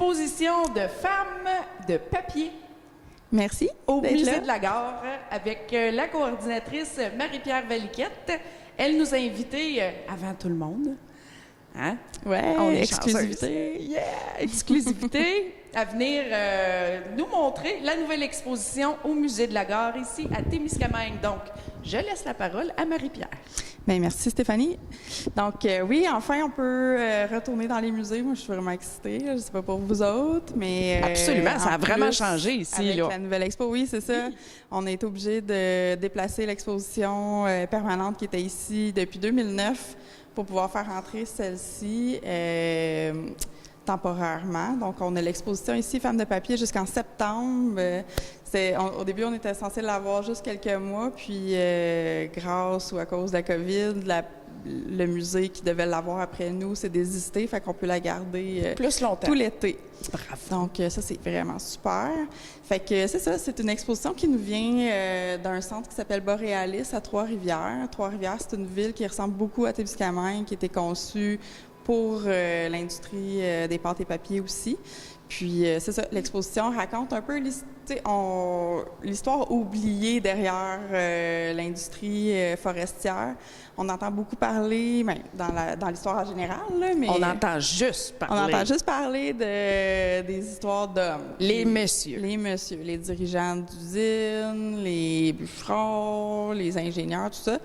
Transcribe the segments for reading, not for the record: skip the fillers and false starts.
exposition de femmes de papier Merci. au d'être Musée là. de la Gare avec la coordinatrice Marie-Pierre Valiquette. Elle nous a invités avant tout le monde. Hein? Ouais, On est exclusivité. chanceuse. Yeah! Exclusivité à venir nous montrer la nouvelle exposition au Musée de la Gare ici à Témiscamingue. Donc, je laisse la parole à Marie-Pierre. Bien, merci Stéphanie. Donc oui, enfin, on peut retourner dans les musées. Moi, je suis vraiment excitée. Je ne sais pas pour vous autres, mais... Absolument, ça a en vraiment plus, changé ici. avec Là. la nouvelle expo, oui, c'est ça. On a été obligé de déplacer l'exposition permanente qui était ici depuis 2009 pour pouvoir faire entrer celle-ci temporairement. Donc, on a l'exposition ici, Femmes de papier, jusqu'en septembre. Au début, on était censé l'avoir juste quelques mois, puis grâce ou à cause de la COVID, le musée qui devait l'avoir après nous s'est désisté, fait qu'on peut la garder Plus longtemps. tout l'été. Bravo. Donc, ça, c'est vraiment super. Fait que c'est ça, c'est une exposition qui nous vient d'un centre qui s'appelle Boréalis à Trois-Rivières. Trois-Rivières, c'est une ville qui ressemble beaucoup à Témiscamingue, qui a été conçue pour l'industrie des pâtes et papiers aussi. Puis, c'est ça, l'exposition raconte un peu l'histoire oubliée derrière l'industrie forestière. On entend beaucoup parler, dans l'histoire en général, là, mais... On entend juste parler. On entend juste parler des histoires d'hommes. Les messieurs. Les messieurs, les dirigeants d'usines, les bûcherons, les ingénieurs, tout ça.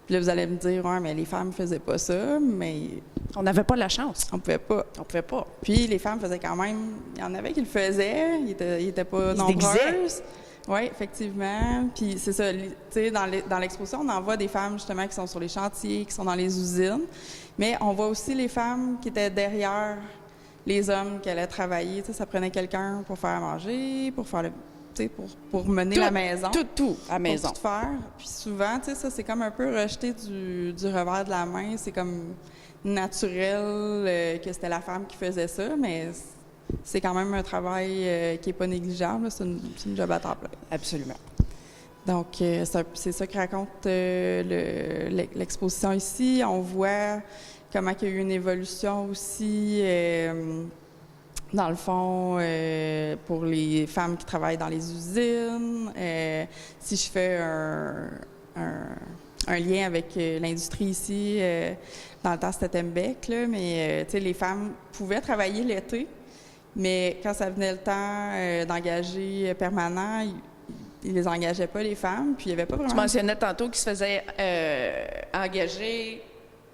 Puis là, vous allez me dire, ouais, mais les femmes ne faisaient pas ça, mais On n'avait pas la chance. on pouvait pas. On pouvait pas. Puis les femmes faisaient quand même, il y en avait qui le faisaient, ils étaient pas Ils se déguisaient. nombreuses. Oui, effectivement. Puis c'est ça, tu sais, dans l'exposition, on en voit des femmes justement qui sont sur les chantiers, qui sont dans les usines, mais on voit aussi les femmes qui étaient derrière les hommes qui allaient travailler. Tu sais, ça prenait quelqu'un pour faire à manger, pour faire pour mener la maison. Tout à la maison. Pour tout faire. Puis souvent, tu sais, ça, c'est comme un peu rejeté du revers de la main. C'est comme naturel que c'était la femme qui faisait ça, mais c'est quand même un travail qui n'est pas négligeable. C'est une job à temps plein. Absolument. Donc, c'est ça que raconte l'exposition ici. On voit comment il y a eu une évolution aussi... dans le fond, pour les femmes qui travaillent dans les usines, si je fais un lien avec l'industrie ici, dans le temps c'était Tembec, là, mais tu sais, les femmes pouvaient travailler l'été, mais quand ça venait le temps d'engager permanent, ils les engageaient pas, les femmes, puis il y avait pas vraiment... Tu mentionnais tantôt qu'ils se faisaient engager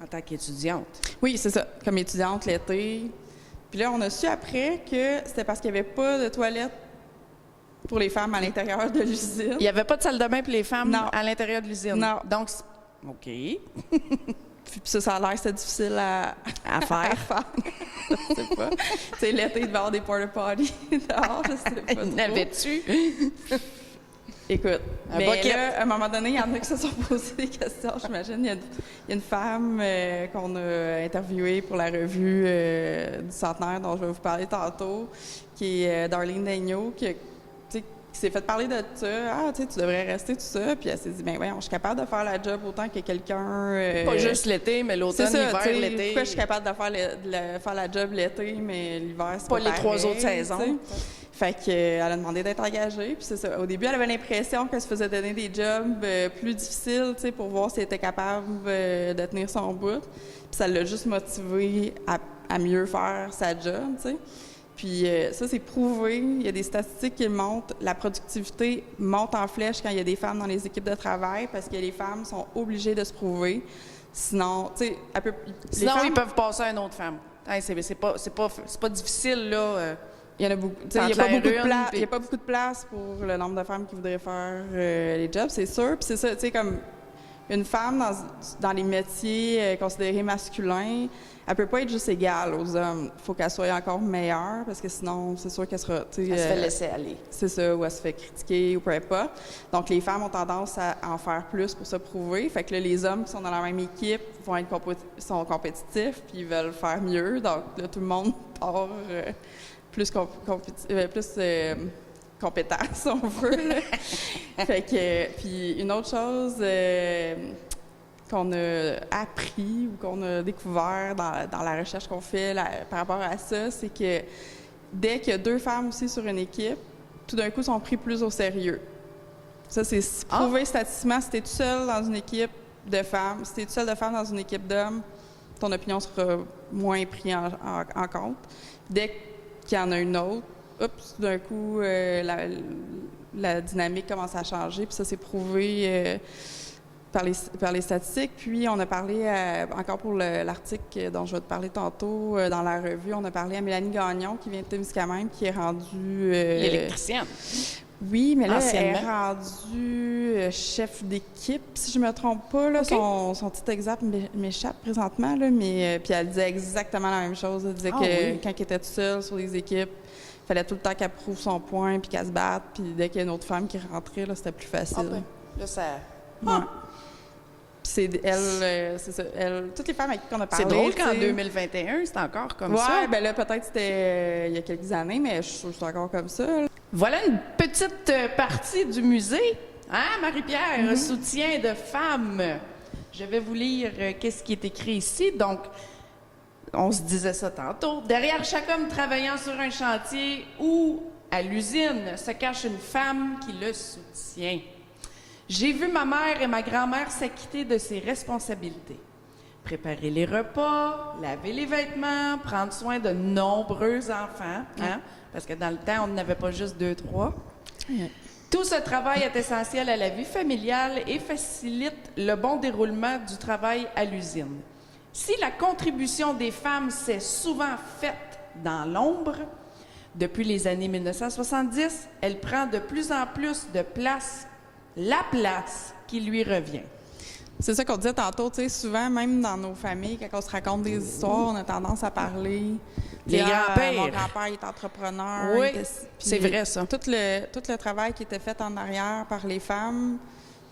en tant qu'étudiante. Oui, c'est ça, comme étudiante l'été. Puis là, on a su après que c'était parce qu'il n'y avait pas de toilettes pour les femmes à l'intérieur de l'usine. Il n'y avait pas de salle de bain pour les femmes Non. à l'intérieur de l'usine. Non. Donc, OK. Puis ça a l'air que c'était difficile à faire. Je sais pas. Tu sais, l'été, il devait y avoir des porta potties dehors, je sais pas trop. N'avais-tu? Écoute, Un mais bucket. là, à un moment donné, il y en a qui se sont posé des questions, j'imagine. Il y a une femme qu'on a interviewée pour la revue du centenaire dont je vais vous parler tantôt, qui est Darlene Daigneault, qui s'est fait parler de ça. Ah, tu sais, tu devrais rester, tout ça. Puis elle s'est dit, bien, voyons, je suis capable de faire la job autant que quelqu'un... Pas juste l'été, mais l'automne, c'est ça, l'hiver, tu sais, l'été. pourquoi je suis capable de faire la job l'été, mais l'hiver, c'est Pas pas les trois pareil, autres saisons. tu sais. Fait qu'elle a demandé d'être engagée, puis c'est ça. Au début, elle avait l'impression qu'elle se faisait donner des jobs plus difficiles, tu sais, pour voir si elle était capable de tenir son bout. Puis ça l'a juste motivée à mieux faire sa job, tu sais. Puis ça, c'est prouvé. Il y a des statistiques qui le montrent. La productivité monte en flèche quand il y a des femmes dans les équipes de travail parce que les femmes sont obligées de se prouver. Sinon, tu sais, Sinon, ils peuvent passer à une autre femme. Hey, c'est pas difficile, là. Il y en a beaucoup. Il n'y a pas beaucoup de place pour le nombre de femmes qui voudraient faire les jobs, c'est sûr. Puis c'est ça, tu sais, comme une femme dans les métiers considérés masculins, elle peut pas être juste égale aux hommes. Il faut qu'elle soit encore meilleure, parce que sinon, c'est sûr qu'elle sera... Elle se fait laisser aller. C'est ça, ou elle se fait critiquer, ou peu importe. Donc, les femmes ont tendance à en faire plus pour se prouver. Fait que là, les hommes qui sont dans la même équipe sont compétitifs, puis ils veulent faire mieux. Donc, là, tout le monde part plus compétent, si on veut. Là. Fait que, puis une autre chose qu'on a appris ou qu'on a découvert dans la recherche qu'on fait par rapport à ça, c'est que dès qu'il y a 2 femmes aussi sur une équipe, tout d'un coup, sont pris plus au sérieux. Ça, c'est prouvé statistiquement. Si tu es tout seul dans une équipe de femmes, si tu es tout seul de femmes dans une équipe d'hommes, ton opinion sera moins prise en compte. Dès qu'il y en a une autre, oups, d'un coup, la dynamique commence à changer. Puis ça, c'est prouvé par les statistiques. Puis on a parlé, encore pour l'article dont je vais te parler tantôt, dans la revue, on a parlé à Mélanie Gagnon, qui vient de Témiscamingue, qui est rendue... L'électricienne. Oui, mais là, elle est rendue chef d'équipe, si je ne me trompe pas. Là, okay. son titre exact m'échappe présentement, là, mais puis elle disait exactement la même chose. Elle disait que quand elle était toute seule sur les équipes, il fallait tout le temps qu'elle prouve son point puis qu'elle se batte. Puis dès qu'il y a une autre femme qui rentrait, là, c'était plus facile. Ah ben, là, ça... Ouais. C'est ça. Toutes les femmes avec qui on a parlé. C'est drôle qu'en 2021, c'est encore comme ça. Ouais, ben là, peut-être c'était il y a quelques années, mais je suis sûre que c'est encore comme ça. Là. Voilà une petite partie du musée. Hein, Marie-Pierre? Soutien de femmes. Je vais vous lire qu'est-ce qui est écrit ici. Donc, on se disait ça tantôt. Derrière chaque homme travaillant sur un chantier ou à l'usine se cache une femme qui le soutient. J'ai vu ma mère et ma grand-mère s'acquitter de ses responsabilités. Préparer les repas, laver les vêtements, prendre soin de nombreux enfants, hein? Parce que dans le temps, on n'avait pas juste 2, 3. Tout ce travail est essentiel à la vie familiale et facilite le bon déroulement du travail à l'usine. Si la contribution des femmes s'est souvent faite dans l'ombre, depuis les années 1970, elle prend de plus en plus de place, la place qui lui revient. C'est ça qu'on disait tantôt, tu sais, souvent, même dans nos familles, quand on se raconte des histoires, on a tendance à parler. Les grands-pères. Mon grand-père est entrepreneur. Oui, c'est vrai, ça. Tout le travail qui était fait en arrière par les femmes,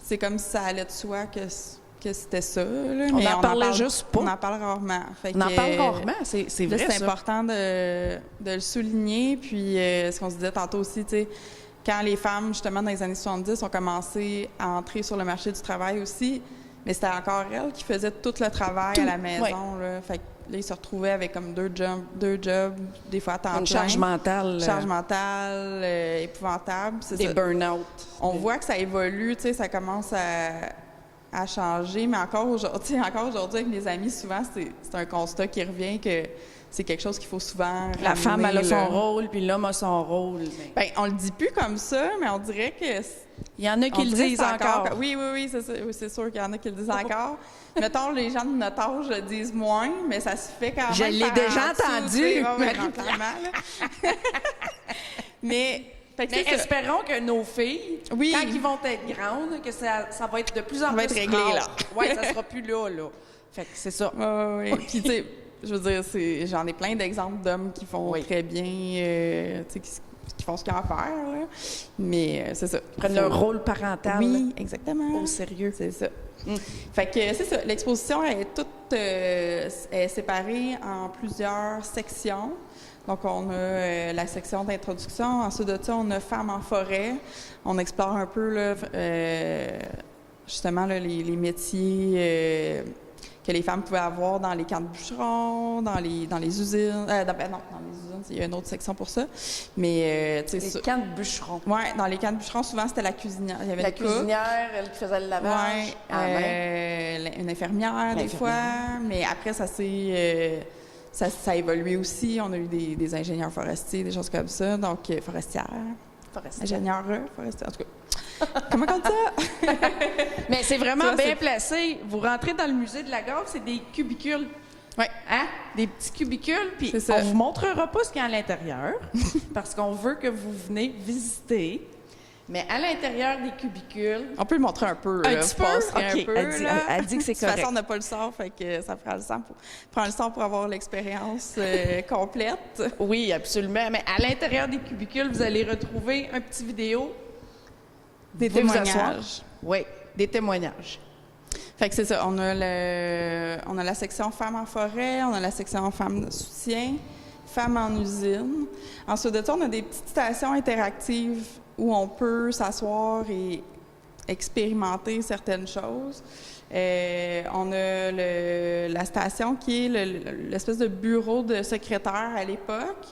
c'est comme si ça allait de soi que c'était ça. Là, on n'en parlait juste pas. On en parle rarement. On en parle rarement, c'est vrai, c'est important de le souligner. Puis, ce qu'on se disait tantôt aussi, tu sais, quand les femmes, justement, dans les années 70, ont commencé à entrer sur le marché du travail aussi, mais c'était encore elles qui faisaient tout le travail à la maison. Là. Fait que là, ils se retrouvaient avec comme deux jobs, des fois à temps plein. Une charge mentale. Charge mentale épouvantable. Des burn-out. On voit que ça évolue, tu sais, ça commence à changer, mais encore aujourd'hui avec mes amis, souvent, c'est un constat qui revient que c'est quelque chose qu'il faut souvent ramener. La femme, elle a son rôle, puis l'homme a son rôle. Bien, on le dit plus comme ça, mais on dirait que... Il y en a qui le disent encore. Oui, c'est sûr qu'il y en a qui le disent encore. Mettons, les gens de notre âge le disent moins, mais ça se fait quand même. Je l'ai déjà entendu. Mais espérons que nos filles, quand ils vont être grandes, que ça va être de plus en plus réglé, là. Oui, ça sera plus là. Fait que c'est ça. Oui. Puis, tu sais, je veux dire, j'en ai plein d'exemples d'hommes qui font très bien, tu sais, qui font ce qu'il y a à faire, là. Mais c'est ça. Ils prennent leur rôle parental. Oui, exactement. Au sérieux. C'est ça. Fait que c'est ça. L'exposition est toute est séparée en plusieurs sections. Donc, on a la section d'introduction. Ensuite de ça, on a Femmes en forêt. On explore un peu, là, justement, là, les métiers que les femmes pouvaient avoir dans les camps de bûcherons, dans les usines. Dans les usines, il y a une autre section pour ça. Mais, tu sais... Les camps de bûcherons. Oui, dans les camps de bûcherons, souvent, c'était la cuisinière. Il y avait la cuisinière, elle qui faisait le lavage. Oui, une infirmière, des fois. Mais après, ça a évolué aussi. On a eu des ingénieurs forestiers, des choses comme ça. Donc, forestières. Ingénieurs forestiers, en tout cas. Comment on dit ça? Mais c'est vraiment bien placé. Vous rentrez dans le musée de la gare, c'est des cubicules. Oui. Hein? Des petits cubicules. Puis on vous montrera pas ce qu'il y a à l'intérieur parce qu'on veut que vous venez visiter. Mais à l'intérieur des cubicules... On peut le montrer un peu. Un petit peu? Un peu, elle dit que c'est correct. De toute façon, on n'a pas le son, fait que ça prend le son pour avoir l'expérience complète. Oui, absolument. Mais à l'intérieur des cubicules, vous allez retrouver un petit vidéo. Des témoignages. Oui, des témoignages. Fait que c'est ça. On a la section Femmes en forêt, on a la section Femmes de soutien, Femmes en usine. Ensuite de ça, on a des petites stations interactives où on peut s'asseoir et expérimenter certaines choses. On a la station qui est l'espèce de bureau de secrétaire à l'époque.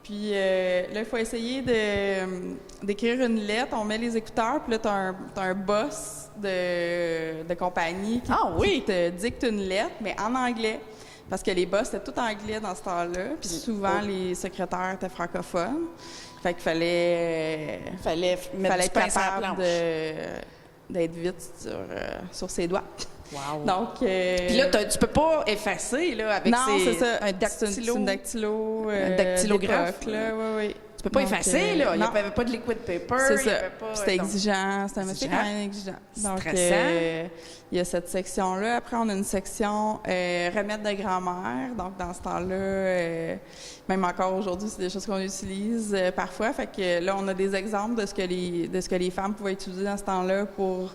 Puis là, il faut essayer d'écrire une lettre. On met les écouteurs, puis là, t'as un boss de compagnie qui te dicte une lettre, mais en anglais. Parce que les boss étaient tout anglais dans ce temps-là. Puis souvent, les secrétaires étaient francophones. Fait qu'il fallait être capable d'être vite sur ses doigts. Wow. Donc, puis là, tu peux pas effacer là, avec un dactylo. Un dactylographe. Là, oui. Tu peux pas effacer, là. Il n'y avait pas de liquid paper. C'est ça. Pas, c'était exigeant. C'était un métier quand même exigeant. Donc, il y a cette section-là. Après, on a une section remèdes de grand-mère. Donc, dans ce temps-là, même encore aujourd'hui, c'est des choses qu'on utilise parfois. Fait que là, on a des exemples de ce que les femmes pouvaient utiliser dans ce temps-là pour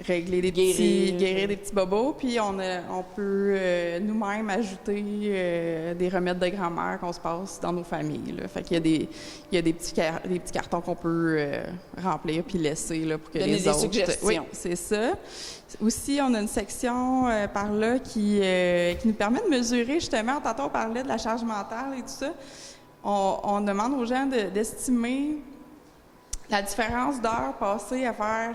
régler guérir des petits bobos. Puis on peut nous-mêmes ajouter des remèdes de grand-mère qu'on se passe dans nos familles. Là. Fait qu'il y a des petits cartons qu'on peut remplir puis laisser là, pour que donner les autres... suggestions. Oui, c'est ça. Aussi, on a une section par là qui nous permet de mesurer, justement, tantôt on parlait de la charge mentale et tout ça. On demande aux gens d'estimer la différence d'heures passées à faire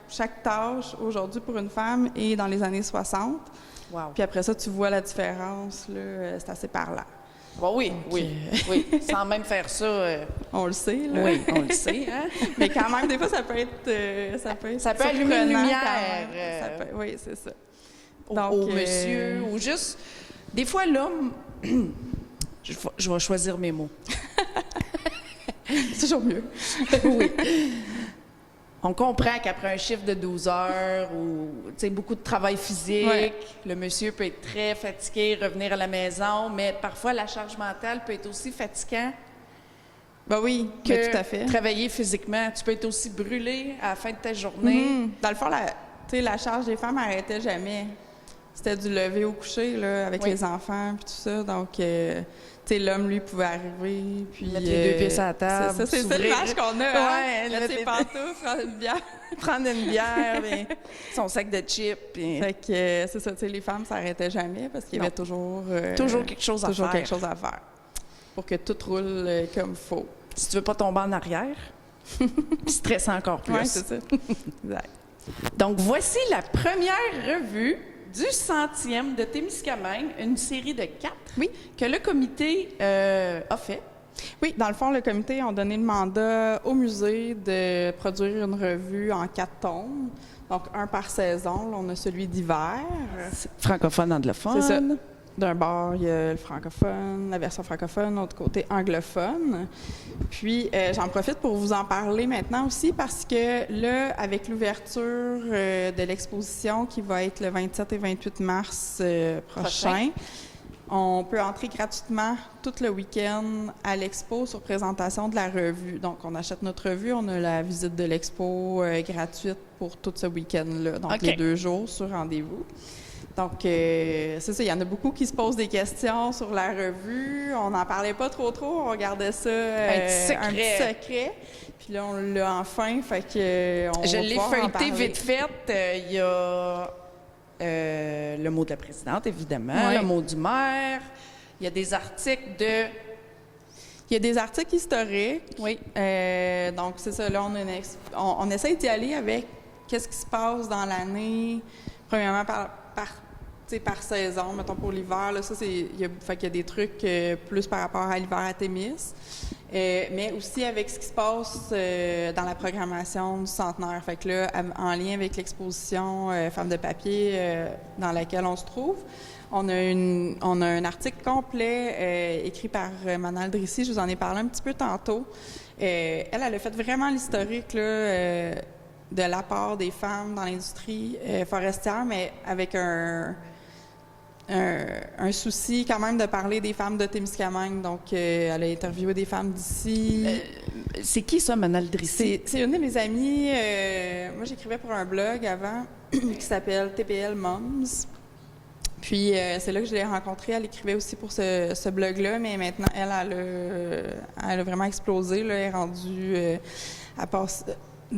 chaque tâche aujourd'hui pour une femme et dans les années 60. Wow. Puis après ça, tu vois la différence, là, c'est assez parlant. Bon, oui. Sans même faire ça. On le sait, là. Oui, on le sait, hein? Mais quand même, des fois, ça peut être. Ça peut allumer une lumière. Oui, c'est ça. Donc, au monsieur, ou juste. Des fois, l'homme. Je vais choisir mes mots. C'est toujours mieux. Oui. On comprend qu'après un chiffre de 12 heures ou beaucoup de travail physique, le monsieur peut être très fatigué, revenir à la maison, mais parfois la charge mentale peut être aussi fatigante oui, que tout à fait. Travailler physiquement. Tu peux être aussi brûlé à la fin de ta journée. Dans le fond, la charge des femmes n'arrêtait jamais. C'était du lever au coucher là, avec les enfants puis tout ça. Donc, l'homme, lui, pouvait arriver, puis... Mettre les deux pieds à la table, c'est ça l'image qu'on a, hein? Mettre ses pantoufles, prendre une bière. Prendre une bière, puis son sac de chips. Puis... Fait que, c'est ça, les femmes ne s'arrêtaient jamais parce qu'il y avait toujours quelque chose à faire. Pour que tout roule comme il faut. Si tu veux pas tomber en arrière, stresser encore plus. Oui, c'est ça. Exact. Donc, voici la première revue du 100e de Témiscamingue, une série de 4 que le comité a fait. Oui, dans le fond, le comité a donné le mandat au musée de produire une revue en 4 tomes. Donc, un par saison. Là, on a celui d'hiver. Francophone, anglophone. C'est ça. D'un bord, il y a le francophone, la version francophone, de l'autre côté, anglophone. Puis, j'en profite pour vous en parler maintenant aussi parce que là, avec l'ouverture de l'exposition qui va être le 27 et 28 mars prochain, on peut entrer gratuitement tout le week-end à l'expo sur présentation de la revue. Donc, on achète notre revue, on a la visite de l'expo gratuite pour tout ce week-end-là. Donc, les 2 jours sur rendez-vous. Donc, c'est ça, il y en a beaucoup qui se posent des questions sur la revue. On n'en parlait pas trop, on regardait ça un petit secret. Puis là, on l'a enfin, fait que je l'ai feuilleté vite fait. Il y a le mot de la présidente, évidemment, le mot du maire. Il y a des articles de... Il y a des articles historiques. Oui. Donc, c'est ça, là, on essaie d'y aller avec qu'est-ce qui se passe dans l'année, premièrement par saison, mettons pour l'hiver, là, ça, il y a des trucs plus par rapport à l'hiver à Témis, mais aussi avec ce qui se passe dans la programmation du centenaire. Fait que là, en lien avec l'exposition Femmes de papier dans laquelle on se trouve, on a un article complet écrit par Manal Drissi, je vous en ai parlé un petit peu tantôt. Elle a fait vraiment l'historique là, de l'apport des femmes dans l'industrie forestière, mais avec un souci quand même de parler des femmes de Témiscamingue. Donc, elle a interviewé des femmes d'ici. C'est qui ça, Manal Drissi? C'est une de mes amies. Moi, j'écrivais pour un blog avant qui s'appelle TPL Moms. Puis, c'est là que je l'ai rencontrée. Elle écrivait aussi pour ce blog-là, mais maintenant, elle a vraiment explosé. Là. Elle est rendue...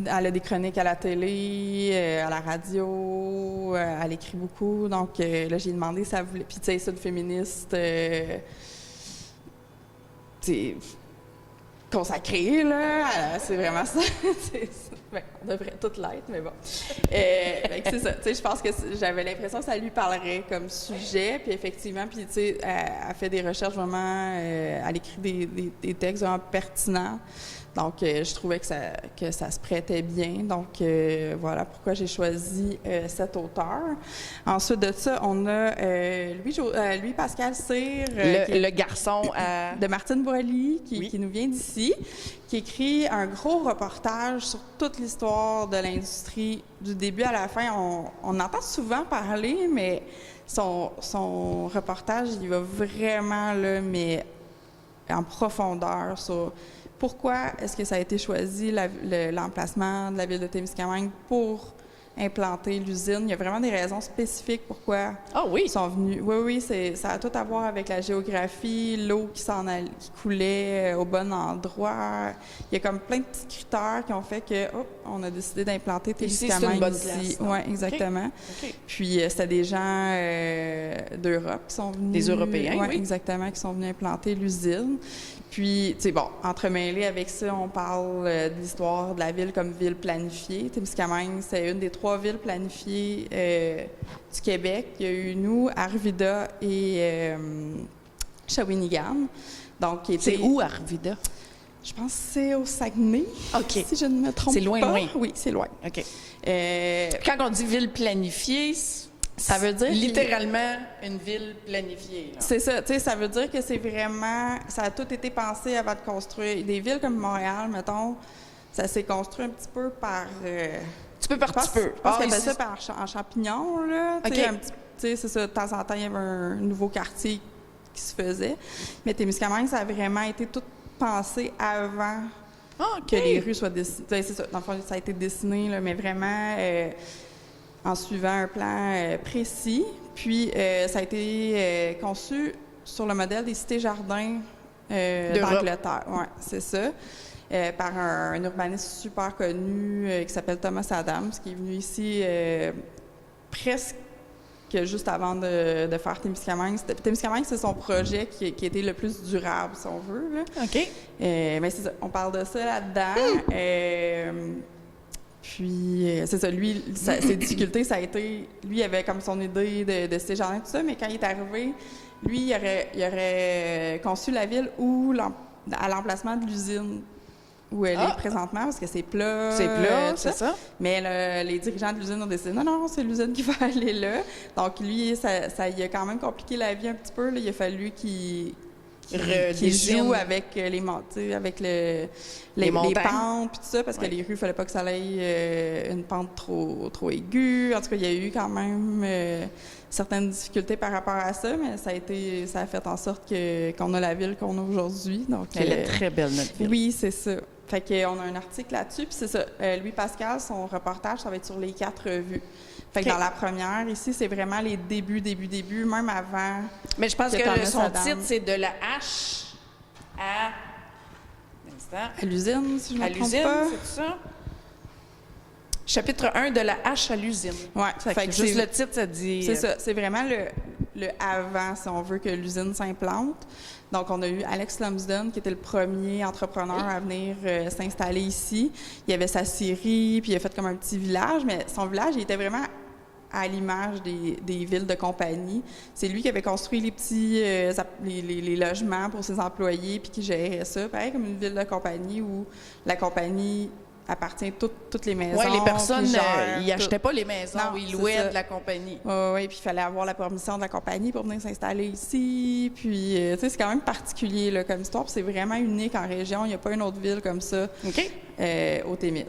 Elle a des chroniques à la télé, à la radio, elle écrit beaucoup. Donc, là, j'ai demandé si elle voulait... Puis, tu sais, c'est une féministe... t'sais, consacré, là. C'est vraiment ça. Ben, on devrait tout l'être, mais bon. C'est ça. Je pense que j'avais l'impression que ça lui parlerait comme sujet. Puis effectivement, puis tu sais, elle fait des recherches vraiment, elle écrit des textes vraiment pertinents. Donc, je trouvais que ça se prêtait bien. Donc, voilà pourquoi j'ai choisi cet auteur. Ensuite de ça, on a Louis-Pascal Cyr. Le garçon de Martine Boily, oui. qui nous vient d'ici, qui écrit un gros reportage sur toute l'histoire de l'industrie, du début à la fin. On entend souvent parler, mais son reportage, il va vraiment, là, mais en profondeur sur... Pourquoi est-ce que ça a été choisi, l'emplacement de la ville de Témiscamingue pour implanter l'usine? Il y a vraiment des raisons spécifiques pourquoi ils sont venus. Oui, ça a tout à voir avec la géographie, l'eau qui coulait au bon endroit. Il y a comme plein de petits critères qui ont fait que on a décidé d'implanter Témiscamingue ici. Oui, exactement. Okay. Puis c'était des gens d'Europe qui sont venus. Des Européens, oui. Exactement, qui sont venus implanter l'usine. Puis, tu sais, bon, entremêlé avec ça, on parle de l'histoire de la ville comme ville planifiée. Témiscamingue, c'est une des 3 villes planifiées du Québec. Il y a eu nous, Arvida et Shawinigan. Donc, c'est où, Arvida? Je pense que c'est au Saguenay, si je ne me trompe pas. C'est loin. Oui, c'est loin. OK. Quand on dit ville planifiée, ça veut dire littéralement une ville planifiée. Là. C'est ça, tu sais, ça veut dire que c'est vraiment... Ça a tout été pensé avant de construire. Des villes comme Montréal, mettons, ça s'est construit un petit peu par... petit peu par petit peu. Je pense qu'on appelle ça en champignon, là. OK. Tu sais, c'est ça, de temps en temps, il y avait un nouveau quartier qui se faisait. Mais Témiscamingue, ça a vraiment été tout pensé avant que les rues soient dessinées. C'est ça, dans le fond, ça a été dessiné, là, mais vraiment... en suivant un plan précis. Puis, ça a été conçu sur le modèle des cités-jardins d'Angleterre. Oui, c'est ça. Par un urbaniste super connu qui s'appelle Thomas Adams, qui est venu ici presque juste avant de faire Témiscamingue. Témiscamingue, c'est son projet qui était le plus durable, si on veut. Là. OK. Mais c'est ça, on parle de ça là-dedans. Puis, c'est ça, lui, ses difficultés, ça a été... Lui, il avait comme son idée de ces jardins, tout ça, mais quand il est arrivé, lui, il aurait conçu la ville à l'emplacement de l'usine où elle est présentement, parce que c'est plat. C'est plat, c'est ça. Mais les dirigeants de l'usine ont décidé, non, c'est l'usine qui va aller là. Donc, lui, ça il a quand même compliqué la vie un petit peu. Là. Il a fallu qu'il joue avec les pentes puis tout ça, parce que les rues, il fallait pas que ça aille une pente trop aiguë. En tout cas, il y a eu quand même certaines difficultés par rapport à ça, mais ça a fait en sorte qu'on a la ville qu'on a aujourd'hui. Donc, elle est très belle, notre ville. Oui, c'est ça. Fait qu'on a un article là-dessus, puis c'est ça. Louis-Pascal, son reportage, ça va être sur les 4 revues. Fait que dans la première, ici, c'est vraiment les débuts, même avant. Mais je pense que son titre, c'est de la hache à l'usine, si je ne me trompe pas. C'est ça? Chapitre 1, de la hache à l'usine. Oui. Fait que juste le titre, ça dit... C'est ça. C'est vraiment le avant, si on veut, que l'usine s'implante. Donc, on a eu Alex Lumsden, qui était le premier entrepreneur à venir s'installer ici. Il avait sa scierie, puis il a fait comme un petit village, mais son village, il était vraiment à l'image des villes de compagnie. C'est lui qui avait construit les petits les logements pour ses employés, puis qui gérait ça, pareil comme une ville de compagnie où la compagnie appartient toutes les maisons. Oui, les personnes, ils n'achetaient pas les maisons, ils louaient de la compagnie. Oui, puis il fallait avoir la permission de la compagnie pour venir s'installer ici. Puis, tu sais, c'est quand même particulier là, comme histoire, puis c'est vraiment unique en région. Il n'y a pas une autre ville comme ça au Témis.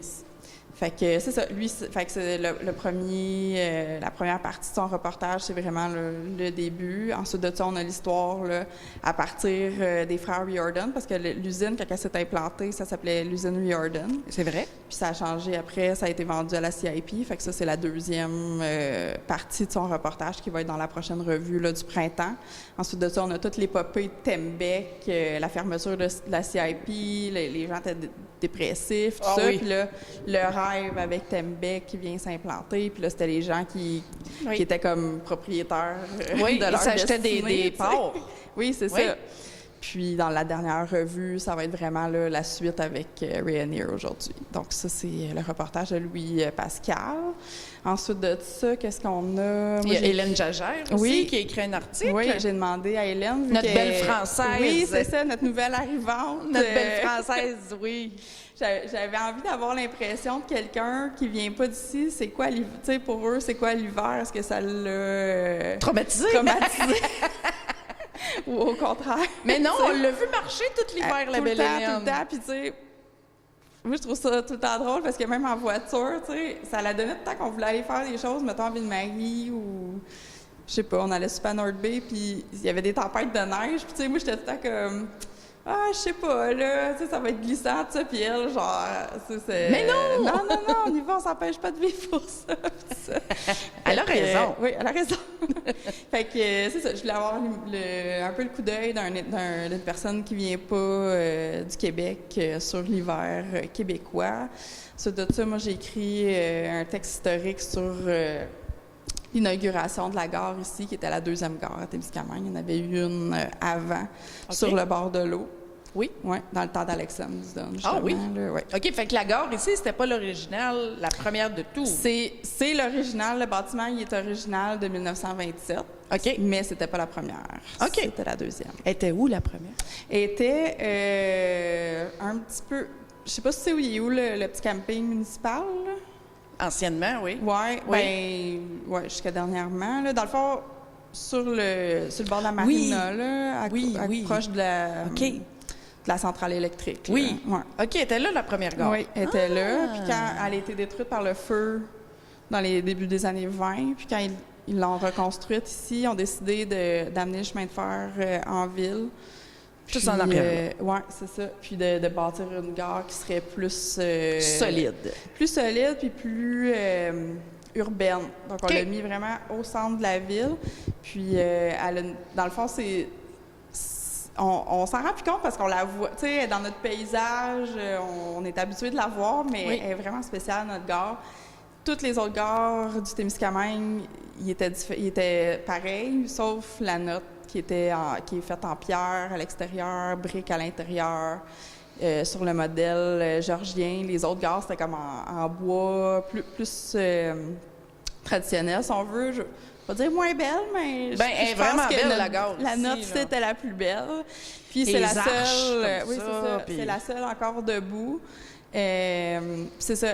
Fait que c'est ça. Lui, fait que c'est le premier, la première partie de son reportage, c'est vraiment le début. Ensuite de ça, on a l'histoire là, à partir des frères Riordan, parce que l'usine, quand elle s'est implantée, ça s'appelait l'usine Riordan. C'est vrai. Puis ça a changé après, ça a été vendu à la CIP. Fait que ça, c'est la deuxième partie de son reportage qui va être dans la prochaine revue là, du printemps. Ensuite de ça, on a toute l'épopée de Tembec, la fermeture de la CIP, les gens étaient dépressifs, tout ça. Oui. Puis là, le rêve avec Tembec qui vient s'implanter. Puis là, c'était les gens qui étaient comme propriétaires de leur ils s'achetaient destinée, des ports. Oui, c'est ça. Puis dans la dernière revue, ça va être vraiment là, la suite avec Rayonier aujourd'hui. Donc ça, c'est le reportage de Louis Pascal. Ensuite de ça, qu'est-ce qu'on a? Il y a Hélène Jagère aussi qui a écrit un article. Oui, j'ai demandé à Hélène. Notre belle Française. Oui, c'est ça, notre nouvelle arrivante. Notre belle Française, oui. J'avais envie d'avoir l'impression de quelqu'un qui vient pas d'ici. C'est quoi l'hiver? Tu sais, pour eux, c'est quoi l'hiver? Est-ce que ça l'a... Traumatisé? Ou au contraire. Mais non, on l'a vu marcher tout l'hiver, la belle Hélène. Tout le temps, puis tu sais... Moi, je trouve ça tout le temps drôle parce que même en voiture, tu sais, ça la donnait tout le temps qu'on voulait aller faire des choses, mettons en Ville-Marie ou... Je sais pas, on allait super à North Bay, puis il y avait des tempêtes de neige, puis tu sais, moi, j'étais tout le temps comme... Ah, je sais pas, là, tu sais, ça va être glissant, tout ça, puis elle, genre, c'est... Mais non! Non, on y va, on s'empêche pas de vivre pour ça, ça. Elle a raison. Oui, elle a raison. Fait que, c'est ça, je voulais avoir un peu le coup d'œil d'une personne qui vient pas du Québec sur l'hiver québécois. Ensuite de ça, moi, j'ai écrit un texte historique sur... l'inauguration de la gare ici, qui était la deuxième gare à Témiscamingue. Il y en avait eu une avant, sur le bord de l'eau. Oui? Oui, dans le temps d'Alexandre Dudon, justement. Ah oui? Là, ouais. OK, fait que la gare ici, c'était pas l'original, la première de tout. C'est l'original. Le bâtiment, il est original de 1927. OK. Mais c'était pas la première. OK. C'était la deuxième. Elle était où, la première? Elle était un petit peu... Je sais pas si c'est où il est où le petit camping municipal, là. Anciennement, oui. Oui, jusqu'à dernièrement. Là, dans le fond, sur le bord de la marina, là, proche de la centrale électrique. Là. Oui. Ouais. OK, elle était là, la première gare. Oui, elle était là. Puis quand elle a été détruite par le feu dans les débuts des années 20, puis quand ils l'ont reconstruite ici, ils ont décidé d'amener le chemin de fer en ville. Tout en arrière. Oui, c'est ça. Puis de bâtir une gare qui serait plus... solide. Plus solide, puis plus urbaine. Donc, on l'a mis vraiment au centre de la ville. Puis, dans le fond, on s'en rend plus compte parce qu'on la voit, tu sais, dans notre paysage, on est habitué de la voir, mais elle est vraiment spéciale, notre gare. Toutes les autres gares du Témiscamingue, ils étaient pareils, sauf la nôtre, qui est faite en pierre à l'extérieur, briques à l'intérieur, sur le modèle georgien. Les autres gares, c'était comme en bois, plus traditionnel, si on veut. Je ne vais pas dire moins belle, mais elle est vraiment belle, la gare. La nôtre, c'était la plus belle. Puis c'est la seule. Oui, c'est ça. Puis... C'est la seule encore debout. C'est ça.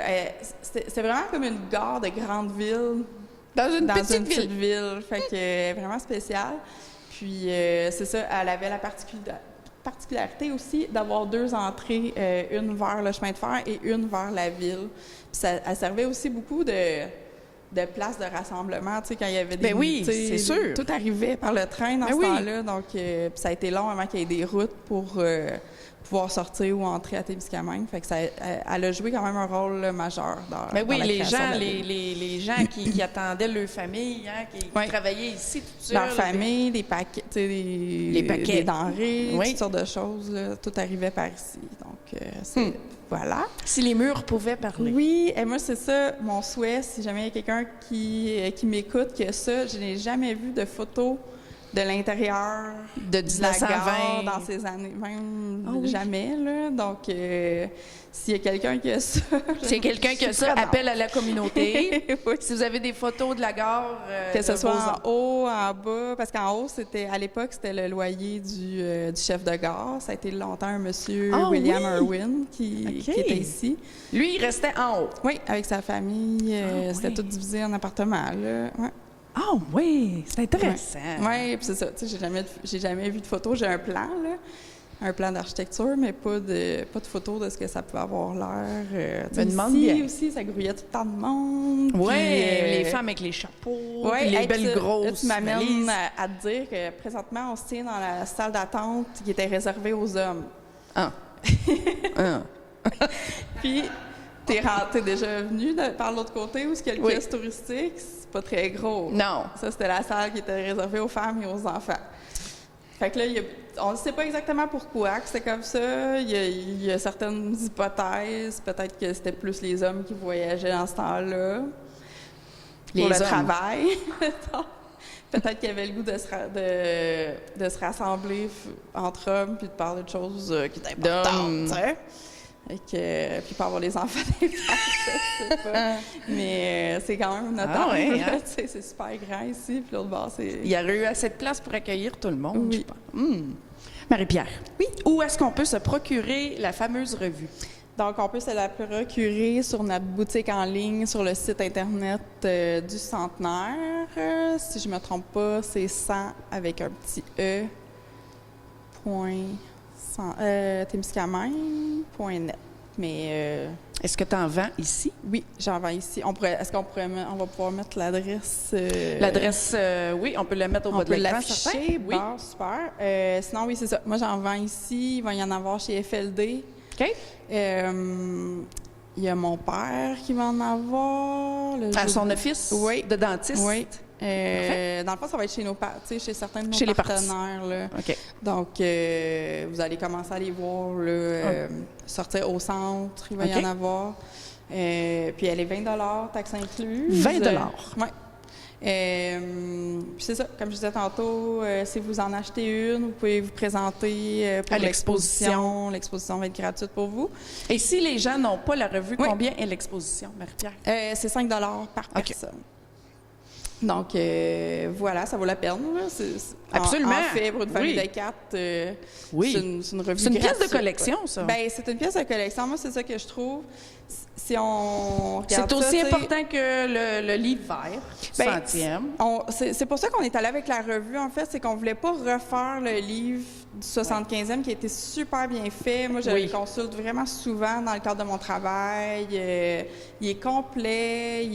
C'est vraiment comme une gare de grande ville. Dans une petite ville. Fait que est vraiment spéciale. Puis, c'est ça, elle avait la particularité aussi d'avoir deux entrées, une vers le chemin de fer et une vers la ville. Puis, elle servait aussi beaucoup de places de rassemblement, tu sais, quand il y avait des... Ben oui, c'est sûr. Tout arrivait par le train dans ce temps-là, donc puis ça a été long avant qu'il y ait des routes pour pouvoir sortir ou entrer à Témiscamingue. Fait que elle a joué quand même un rôle majeur dans la création de la ville. les gens qui attendaient leur famille, hein, qui travaillaient ici, tout ça. Leur famille, des paquets, des denrées, oui. toutes sortes de choses, là, tout arrivait par ici. Donc, voilà. Si les murs pouvaient parler. Oui, et moi, c'est ça, mon souhait, si jamais il y a quelqu'un qui m'écoute, que ça, je n'ai jamais vu de photos de l'intérieur de 1920 dans ces années, même jamais, là. Donc, s'il y a quelqu'un qui a ça... S'il y a quelqu'un qui a ça, appelle à la communauté. Oui. Si vous avez des photos de la gare... que ce soit en haut, en bas, parce qu'en haut, à l'époque, c'était le loyer du chef de gare. Ça a été longtemps un monsieur William Irwin qui était ici. Lui, il restait en haut? Oui, avec sa famille. C'était tout divisé en appartements, là. Ouais. Ah oui, c'est intéressant. Oui, puis c'est ça. Tu sais, j'ai jamais vu de photo. J'ai un plan, là, un plan d'architecture, mais pas de photo de ce que ça pouvait avoir l'air. Me demande bien. Aussi, ça grouillait tout le temps de monde. Oui, les femmes avec les chapeaux, les belles grosses. Tu m'amènes à te dire que présentement, on se tient dans la salle d'attente qui était réservée aux hommes. Puis, t'es déjà venu par l'autre côté où il y a le kiosque touristique? C'est pas très gros. Non. Ça, c'était la salle qui était réservée aux femmes et aux enfants. Fait que là, on ne sait pas exactement pourquoi que c'était comme ça. Il y a certaines hypothèses. Peut-être que c'était plus les hommes qui voyageaient dans ce temps-là. Pour le travail. peut-être qu'il avait le goût de se rassembler entre hommes puis de parler de choses qui étaient importantes, tu sais. Puis pas avoir les enfants des femmes, je sais pas. Mais c'est quand même notable. Hein? C'est super grand ici. Puis l'autre bord, c'est... Il y aurait eu assez de place pour accueillir tout le monde, Oui. je pense. Marie-Pierre, Oui. Où est-ce qu'on peut se procurer la fameuse revue? Donc, on peut se la procurer sur notre boutique en ligne, sur le site Internet du Centenaire. Si je ne me trompe pas, c'est 100 avec un petit E. Témiscamingue.net. Mais Est-ce que tu en vends ici? oui, j'en vends ici. On va pouvoir mettre l'adresse? L'adresse, oui, on peut la mettre au bas de l'écran, certain. l'afficher. Oui. Bon, super. Sinon, oui, c'est ça. Moi, j'en vends ici. Il va y en avoir chez FLD. OK. Il y a mon père qui va en avoir. À son office Oui. de dentiste? Oui. Dans le fond, ça va être chez chez certains de nos Chez les partenaires. Là. OK. Donc, vous allez commencer à les voir là, sortir au centre. Il va y en avoir. Puis elle est 20 taxes incluses. 20 Oui. Puis c'est ça, comme je disais tantôt, si vous en achetez une, vous pouvez vous présenter pour À l'exposition. L'exposition va être gratuite pour vous. Et si les gens n'ont pas la revue, Oui. combien est l'exposition, Marie-Pierre? C'est 5 par personne. Donc, voilà, ça vaut la peine. Là. Absolument. En fait, pour une famille Oui. de 4, Oui. c'est une revue C'est une pièce de gratuite, collection, ça. Bien, c'est une pièce de collection. Moi, c'est ça que je trouve. Si on regarde C'est aussi ça, important que le livre vert, Ben, centième. C'est pour ça qu'on est allé avec la revue, en fait. C'est qu'on voulait pas refaire le livre du 75e qui a été super bien fait. Moi, je Oui. le consulte vraiment souvent dans le cadre de mon travail. Il est complet,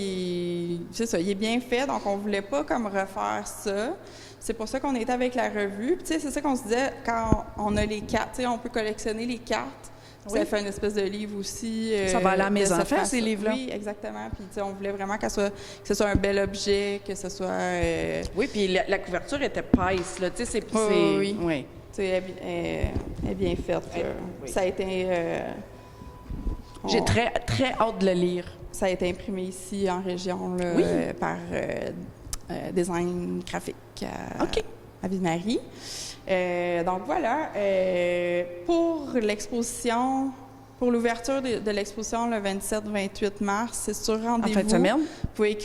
c'est ça, il est bien fait. Donc, on voulait pas comme refaire ça. C'est pour ça qu'on est avec la revue. Puis, tu sais, c'est ça qu'on se disait quand on a les cartes. Tu sais, on peut collectionner les cartes. Oui. Ça fait une espèce de livre aussi. Ça va aller à mes de cette enfants, ces façon. livres-là. Oui, exactement. Puis, tu sais, on voulait vraiment que ce soit un bel objet, que ce soit... Oui, puis la couverture était pince, là. Tu sais, c'est... oui. Oui. tu sais, elle est bien faite. Oui. Ça a été... J'ai très, très hâte de le lire. Ça a été imprimé ici en région là, Oui. par Design graphique OK. à Ville-Marie. Donc voilà, pour l'exposition, pour l'ouverture de l'exposition le 27-28 mars, c'est sur rendez-vous. En fin de semaine? Vous pouvez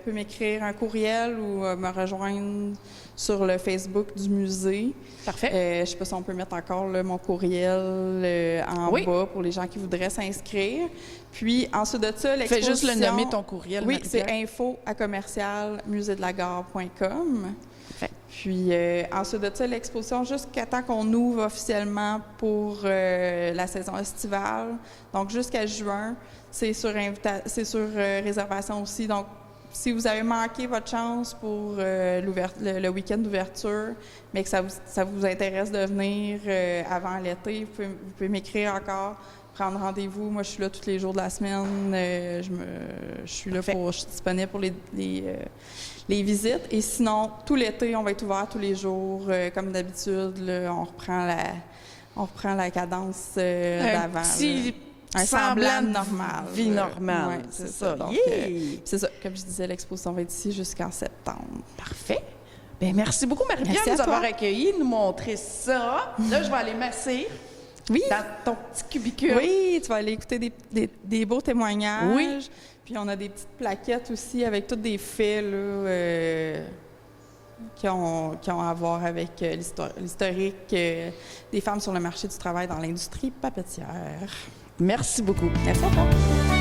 m'écrire un courriel ou me rejoindre sur le Facebook du musée. Parfait. Je ne sais pas si on peut mettre encore là, mon courriel en Oui. bas pour les gens qui voudraient s'inscrire. Puis ensuite de ça, l'exposition... Fais juste le nommer ton courriel, Oui, Marie-Pierre. c'est info@commercialmusée-de-la-gare.com. Parfait. Puis ensuite de ça, l'exposition jusqu'à temps qu'on ouvre officiellement pour la saison estivale. Donc jusqu'à juin, c'est sur réservation aussi. Donc si vous avez manqué votre chance pour le week-end d'ouverture, mais que ça vous intéresse de venir avant l'été, vous pouvez m'écrire encore, prendre rendez-vous. Moi, je suis là tous les jours de la semaine. Je suis là je suis disponible pour les visites. Et sinon, tout l'été, on va être ouvert tous les jours. Comme d'habitude, là, on reprend la cadence d'avant. Un semblant normal. Vie normale. Ouais, c'est ça. Donc, Yeah! c'est ça. Comme je disais, l'exposition va être ici jusqu'en septembre. Parfait. Bien, merci beaucoup, Marie-Pierre, Merci de à nous avoir toi. accueillis, de nous montrer ça. Là, je vais aller masser Oui. dans ton petit cubicule. Oui, tu vas aller écouter des beaux témoignages. Oui. Puis on a des petites plaquettes aussi avec tous des faits là, qui ont à voir avec l'historique des femmes sur le marché du travail dans l'industrie papetière. Merci beaucoup. Merci à toi.